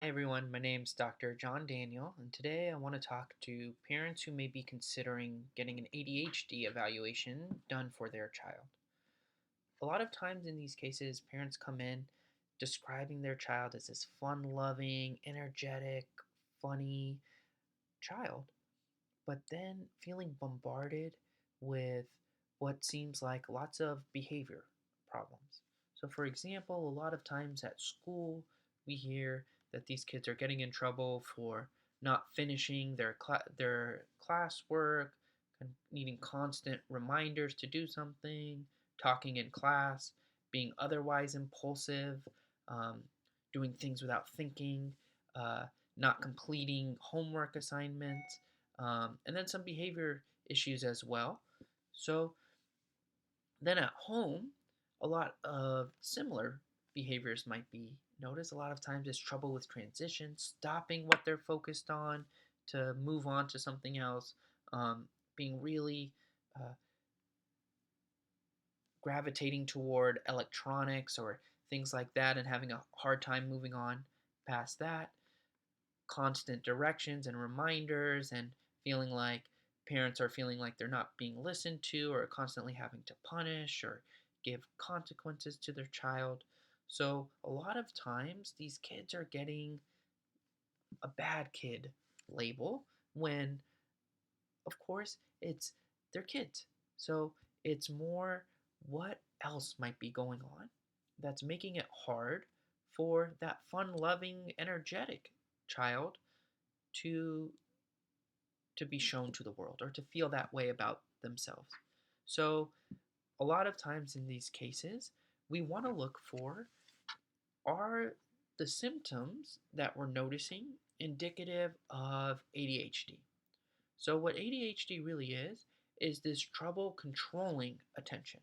Hi everyone, my name's Dr. John Daniel, and today I want to talk to parents who may be considering getting an ADHD evaluation done for their child. A lot of times in these cases, parents come in describing their child as this fun loving, energetic, funny child, but then feeling bombarded with what seems like lots of behavior problems. So, for example, a lot of times at school, we hear that these kids are getting in trouble for not finishing their classwork, and needing constant reminders to do something, talking in class, being otherwise impulsive, um, doing things without thinking, uh, not completing homework assignments, and then some behavior issues as well. So then at home, a lot of similar behaviors might be noticed. A lot of times it's trouble with transition, stopping what they're focused on to move on to something else, being really uh, gravitating toward electronics or things like that and having a hard time moving on past that, constant directions and reminders, and feeling like parents are feeling like they're not being listened to or constantly having to punish or give consequences to their child. So, a lot of times, these kids are getting a bad kid label when, of course, it's their kids. So, it's more what else might be going on that's making it hard for that fun loving, energetic child to be shown to the world or to feel that way about themselves. So, a lot of times in these cases, we want to look for, are the symptoms that we're noticing indicative of ADHD? So, what ADHD really is this trouble controlling attention.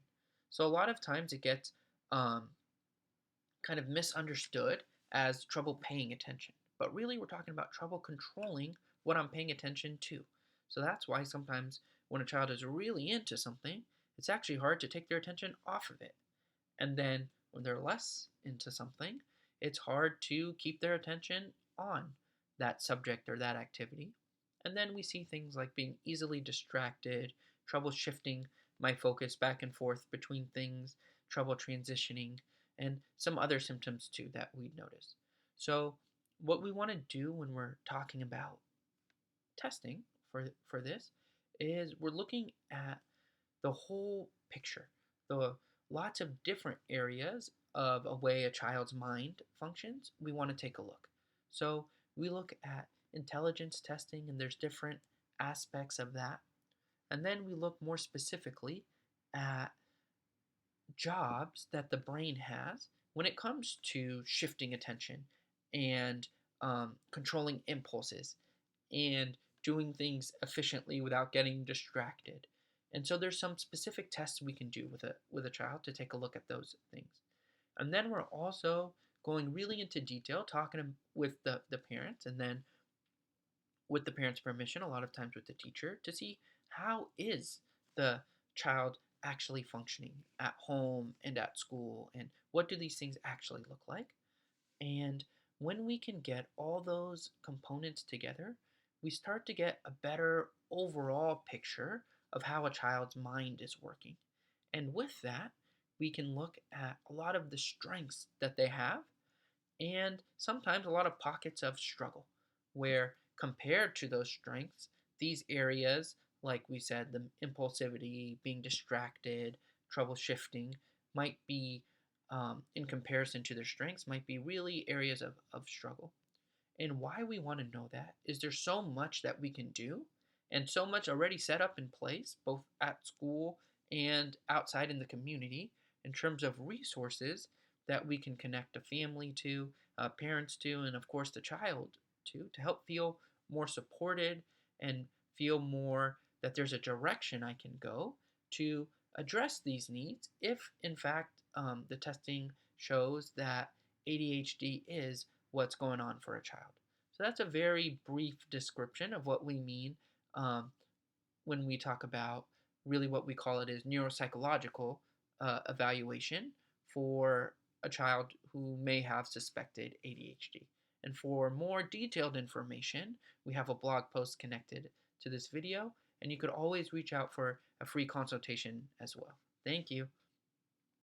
So, a lot of times it gets um, kind of misunderstood as trouble paying attention. But really, we're talking about trouble controlling what I'm paying attention to. So that's why sometimes when a child is really into something, it's actually hard to take their attention off of it. And then when they're less into something, it's hard to keep their attention on that subject or that activity. And then we see things like being easily distracted, trouble shifting my focus back and forth between things, trouble transitioning, and some other symptoms too that we'd notice. So, what we want to do when we're talking about testing for this is we're looking at the whole picture, the lots of different areas of a way a child's mind functions. We want to take a look. So we look at intelligence testing, and there's different aspects of that. And then we look more specifically at jobs that the brain has when it comes to shifting attention and controlling impulses and doing things efficiently without getting distracted. And so there's some specific tests we can do with a child to take a look at those things. And then we're also going really into detail, talking with the parents, and then with the parents' permission, a lot of times with the teacher, to see how is the child actually functioning at home and at school, and what do these things actually look like. And when we can get all those components together, we start to get a better overall picture of how a child's mind is working. And with that, we can look at a lot of the strengths that they have and sometimes a lot of pockets of struggle, where compared to those strengths, these areas, like we said, the impulsivity, being distracted, trouble shifting, might be, in comparison to their strengths, might be really areas of struggle. And why we want to know that is there's so much that we can do and so much already set up in place, both at school and outside in the community, in terms of resources that we can connect a family to, parents to, and of course the child to help feel more supported and feel more that there's a direction I can go to address these needs if, in fact, the testing shows that ADHD is what's going on for a child. So that's a very brief description of what we mean um, when we talk about really what we call it is neuropsychological evaluation for a child who may have suspected ADHD. And for more detailed information, we have a blog post connected to this video, and you could always reach out for a free consultation as well. Thank you.